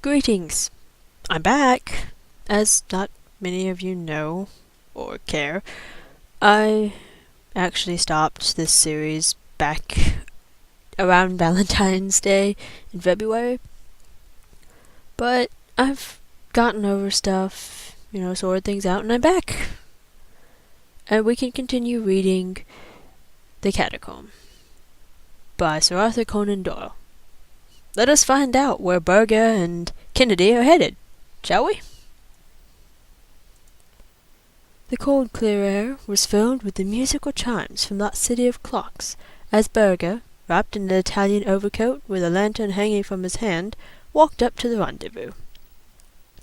Greetings. I'm back. As not many of you know or care, I actually stopped this series back around Valentine's Day in February. But I've gotten over stuff, sorted things out, and I'm back. And we can continue reading The Catacomb by Sir Arthur Conan Doyle. Let us find out where Berger and Kennedy are headed, shall we? The cold, clear air was filled with the musical chimes from that city of clocks, as Berger, wrapped in an Italian overcoat with a lantern hanging from his hand, walked up to the rendezvous.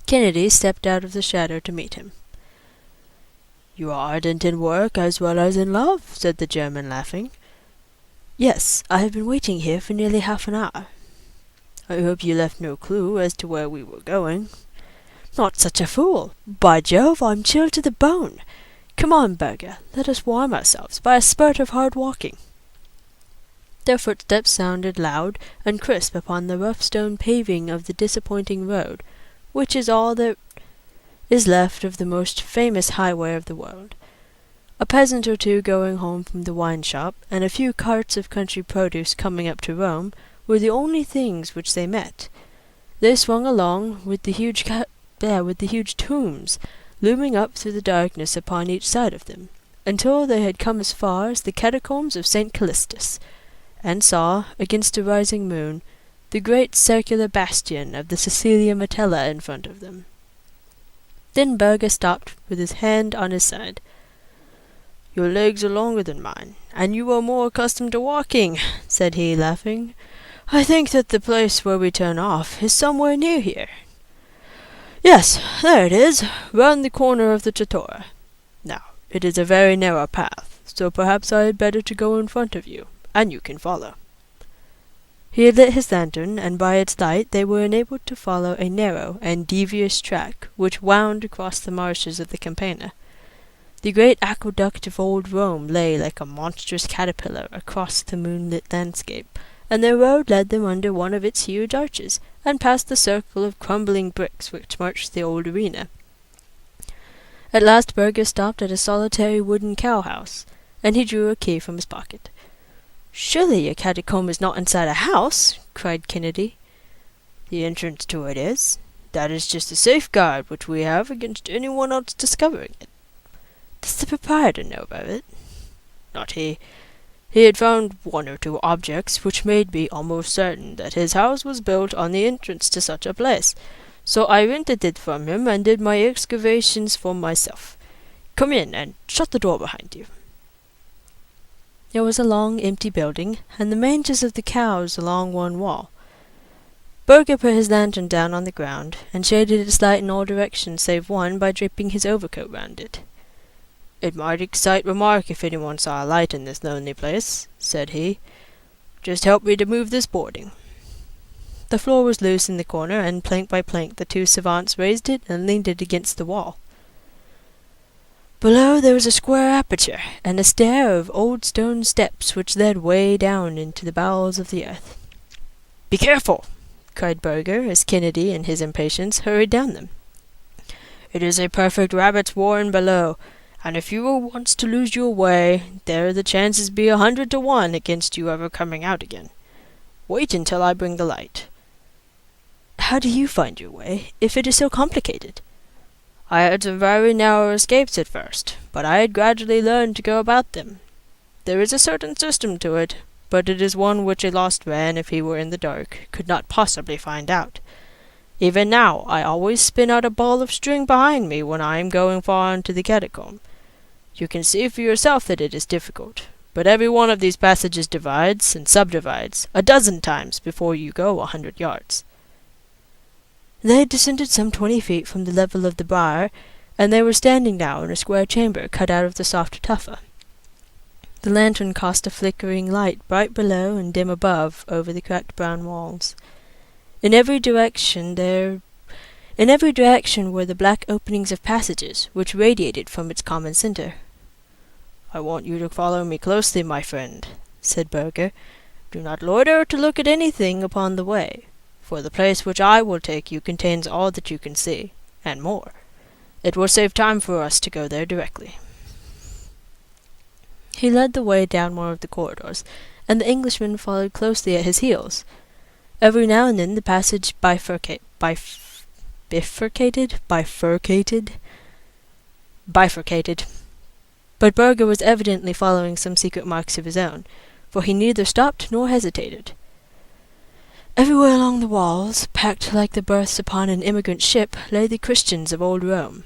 Kennedy stepped out of the shadow to meet him. "You are ardent in work as well as in love," said the German, laughing. "Yes, I have been waiting here for nearly half an hour." "I hope you left no clue as to where we were going." "Not such a fool! By Jove, I'm chilled to the bone. Come on, Berger, let us warm ourselves by a spurt of hard walking." Their footsteps sounded loud and crisp upon the rough stone paving of the disappointing road, which is all that is left of the most famous highway of the world. A peasant or two going home from the wine shop, and a few carts of country produce coming up to Rome, were the only things which they met. They swung along with the huge tombs looming up through the darkness upon each side of them, until they had come as far as the catacombs of St. Callistus, and saw, against the rising moon, the great circular bastion of the Cecilia Metella in front of them. Then Berger stopped with his hand on his side. "Your legs are longer than mine, and you are more accustomed to walking," said he, laughing. "I think that the place where we turn off is somewhere near here." "Yes, there it is, round the corner of the trattoria. Now, it is a very narrow path, so perhaps I had better to go in front of you, and you can follow." He had lit his lantern, and by its light they were enabled to follow a narrow and devious track which wound across the marshes of the Campagna. The great aqueduct of old Rome lay like a monstrous caterpillar across the moonlit landscape, and their road led them under one of its huge arches, and past the circle of crumbling bricks which marked the old arena. At last Berger stopped at a solitary wooden cow-house, and he drew a key from his pocket. "Surely a catacomb is not inside a house?" cried Kennedy. "The entrance to it is. That is just a safeguard which we have against anyone else discovering it." "Does the proprietor know about it?" "Not he. He had found one or two objects which made me almost certain that his house was built on the entrance to such a place, so I rented it from him and did my excavations for myself. Come in, and shut the door behind you." There was a long, empty building, and the manges of the cows along one wall. Berger put his lantern down on the ground, and shaded its light in all directions save one by draping his overcoat round it. "It might excite remark if anyone saw a light in this lonely place," said he. "Just help me to move this boarding." The floor was loose in the corner, and plank by plank the two savants raised it and leaned it against the wall. Below there was a square aperture, and a stair of old stone steps which led way down into the bowels of the earth. "Be careful!" cried Berger, as Kennedy, in his impatience, hurried down them. "It is a perfect rabbit's warren below, and if you were once to lose your way, there the chances be 100 to 1 against you ever coming out again. Wait until I bring the light." "How do you find your way, if it is so complicated?" "I had some very narrow escapes at first, but I had gradually learned to go about them. There is a certain system to it, but it is one which a lost man, if he were in the dark, could not possibly find out. Even now I always spin out a ball of string behind me when I am going far into the catacomb. You can see for yourself that it is difficult, but every one of these passages divides and subdivides 12 times before you go 100 yards. They had descended some 20 feet from the level of the byre, and they were standing now in a square chamber cut out of the soft tufa. The lantern cast a flickering light bright below and dim above over the cracked brown walls. In every direction were the black openings of passages which radiated from its common centre. "I want you to follow me closely, my friend," said Berger. "Do not loiter to look at anything upon the way. for the place which I will take you contains all that you can see, and more. It will save time for us to go there directly." He led the way down one of the corridors, and the Englishman followed closely at his heels. Every now and then the passage bifurcated. But Burger was evidently following some secret marks of his own, for he neither stopped nor hesitated. Everywhere along the walls, packed like the berths upon an immigrant ship, lay the Christians of old Rome.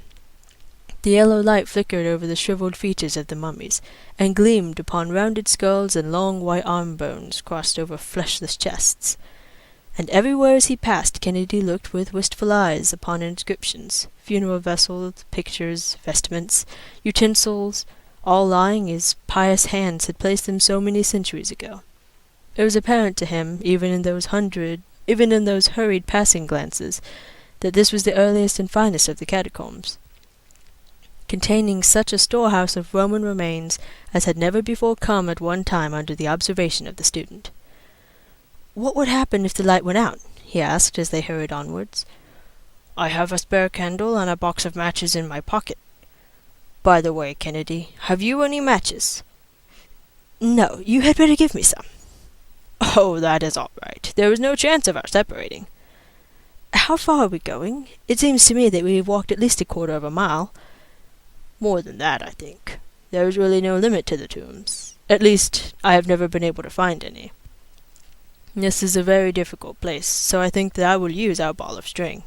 The yellow light flickered over the shriveled features of the mummies, and gleamed upon rounded skulls and long white arm bones crossed over fleshless chests. And everywhere as he passed, Kennedy looked with wistful eyes upon inscriptions, funeral vessels, pictures, vestments, utensils, all lying as pious hands had placed them so many centuries ago. It was apparent to him, even in those hurried passing glances, that this was the earliest and finest of the catacombs, containing such a storehouse of Roman remains as had never before come at one time under the observation of the student. "What would happen if the light went out?" he asked as they hurried onwards. "I have a spare candle and a box of matches in my pocket. By the way, Kennedy, have you any matches?" "No, you had better give me some." "Oh, that is all right. There is no chance of our separating." "How far are we going? It seems to me that we have walked at least a quarter of a mile." "More than that, I think. There is really no limit to the tombs. At least, I have never been able to find any. This is a very difficult place, so I think that I will use our ball of string."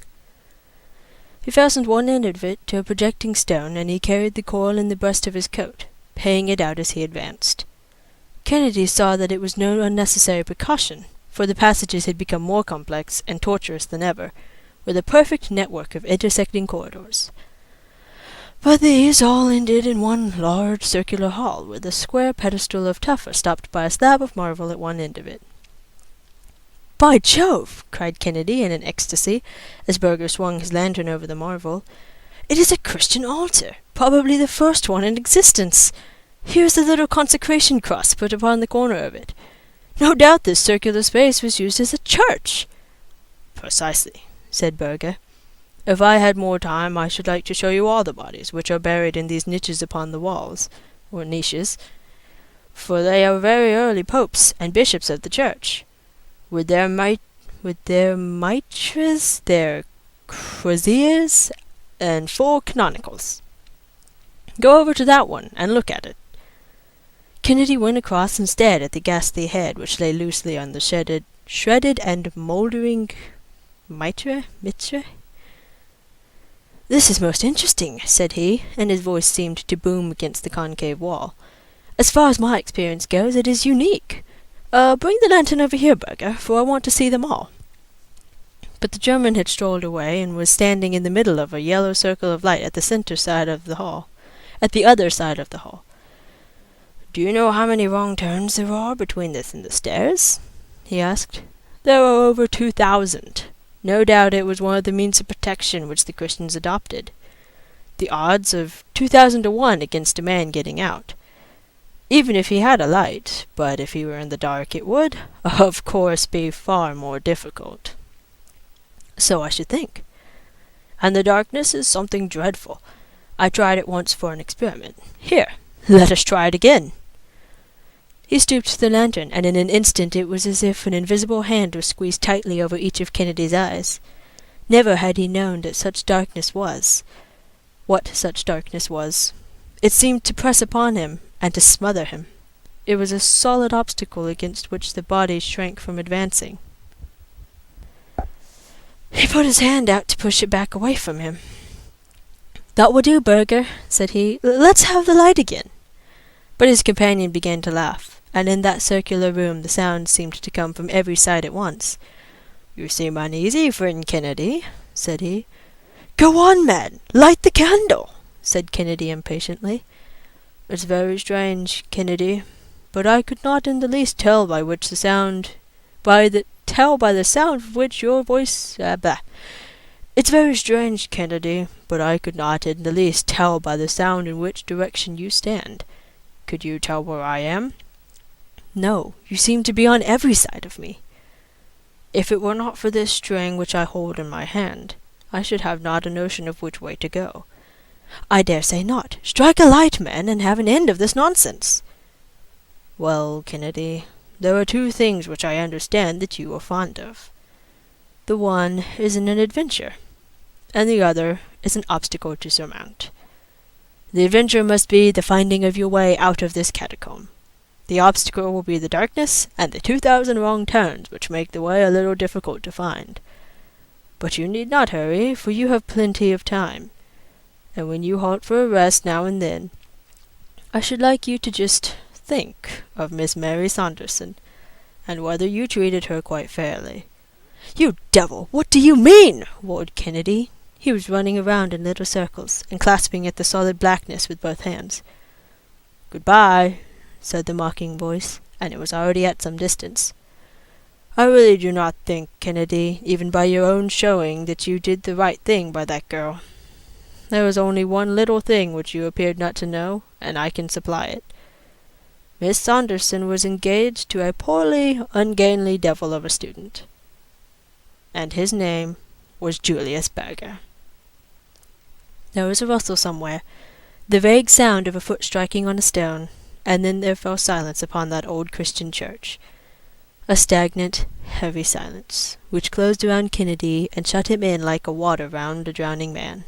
He fastened one end of it to a projecting stone, and he carried the coil in the breast of his coat, paying it out as he advanced. Kennedy saw that it was no unnecessary precaution, for the passages had become more complex and tortuous than ever, with a perfect network of intersecting corridors. But these all ended in one large circular hall, with a square pedestal of tufa stopped by a slab of marble at one end of it. "By Jove!" cried Kennedy in an ecstasy, as Burger swung his lantern over the marvel. "It is a Christian altar, probably the first one in existence. Here is the little consecration cross put upon the corner of it. No doubt this circular space was used as a church." "Precisely," said Burger. "If I had more time, I should like to show you all the bodies which are buried in these niches upon the walls, or niches, for they are very early popes and bishops of the church, with their mitres, their croziers, and full canonicals. Go over to that one and look at it." Kennedy went across and stared at the ghastly head which lay loosely on the shredded and mouldering mitre. "This is most interesting," said he, and his voice seemed to boom against the concave wall. "As far as my experience goes, it is unique. Bring the lantern over here, Burger, for I want to see them all." But the German had strolled away, and was standing in the middle of a yellow circle of light at the other side of the hall. "Do you know how many wrong turns there are between this and the stairs?" he asked. "There are over 2,000. No doubt it was one of the means of protection which the Christians adopted. The odds of 2,000 to 1 against a man getting out. Even if he had a light, but if he were in the dark it would, of course, be far more difficult." "So I should think." "And the darkness is something dreadful. I tried it once for an experiment. Here, let us try it again." He stooped to the lantern, and in an instant it was as if an invisible hand was squeezed tightly over each of Kennedy's eyes. Never had he known what such darkness was. It seemed to press upon him, and to smother him. It was a solid obstacle against which the body shrank from advancing. He put his hand out to push it back away from him. "That will do, Burger," said he. "Let's have the light again." But his companion began to laugh, and in that circular room the sounds seemed to come from every side at once. "You seem uneasy, friend Kennedy," said he. "Go on, man! Light the candle!" said Kennedy impatiently. "It's very strange, Kennedy, but I could not in the least tell by the sound of which your voice It's very strange, Kennedy, but I could not in the least tell by the sound in which direction you stand. Could you tell where I am?" "No, you seem to be on every side of me." If it were not for this string which I hold in my hand, I should have not a notion of which way to go." "I dare say not. Strike a light, man, and have an end of this nonsense." "Well, Kennedy, there are two things which I understand that you are fond of. The one is an adventure, and the other is an obstacle to surmount. The adventure must be the finding of your way out of this catacomb. The obstacle will be the darkness and the 2,000 wrong turns which make the way a little difficult to find. But you need not hurry, for you have plenty of time, and when you halt for a rest now and then, I should like you to just think of Miss Mary Saunderson, and whether you treated her quite fairly." "You devil, what do you mean?" roared Kennedy. He was running around in little circles, and clasping at the solid blackness with both hands. "Goodbye," said the mocking voice, and it was already at some distance. "I really do not think, Kennedy, even by your own showing, that you did the right thing by that girl. There was only one little thing which you appeared not to know, and I can supply it. Miss Saunderson was engaged to a poorly, ungainly devil of a student, and his name was Julius Berger." There was a rustle somewhere, the vague sound of a foot striking on a stone, and then there fell silence upon that old Christian church. A stagnant, heavy silence, which closed around Kennedy and shut him in like a water round a drowning man.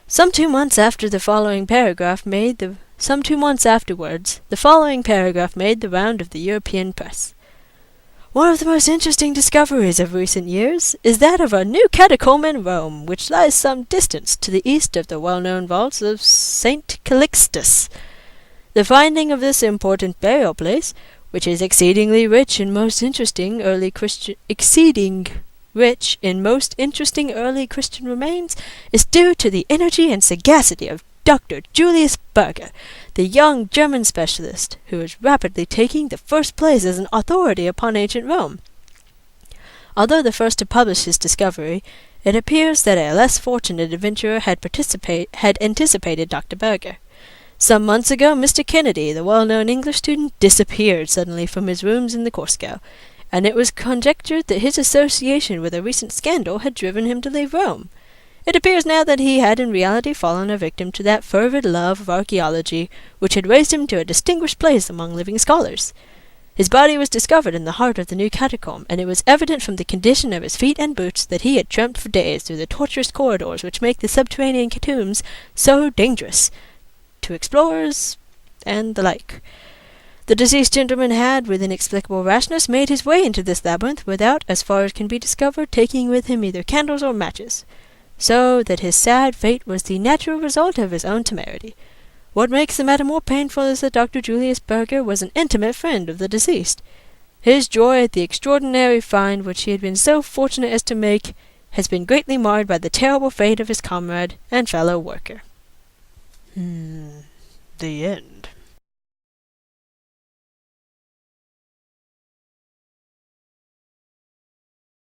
Some 2 months afterwards, the following paragraph made the round of the European press. "One of the most interesting discoveries of recent years is that of a new catacomb in Rome, which lies some distance to the east of the well-known vaults of St. Calixtus. The finding of this important burial place, which is exceeding rich in most interesting early Christian remains, is due to the energy and sagacity of Dr. Julius Berger, the young German specialist, who is rapidly taking the first place as an authority upon ancient Rome. Although the first to publish his discovery, it appears that a less fortunate adventurer had anticipated Dr. Berger. Some months ago, Mr. Kennedy, the well-known English student, disappeared suddenly from his rooms in the Corsica, and it was conjectured that his association with a recent scandal had driven him to leave Rome. It appears now that he had in reality fallen a victim to that fervid love of archaeology which had raised him to a distinguished place among living scholars. His body was discovered in the heart of the new catacomb, and it was evident from the condition of his feet and boots that he had tramped for days through the tortuous corridors which make the subterranean catacombs so dangerous to explorers and the like. The deceased gentleman had, with inexplicable rashness, made his way into this labyrinth without, as far as can be discovered, taking with him either candles or matches, so that his sad fate was the natural result of his own temerity. What makes the matter more painful is that Dr. Julius Berger was an intimate friend of the deceased. His joy at the extraordinary find which he had been so fortunate as to make has been greatly marred by the terrible fate of his comrade and fellow worker." The end.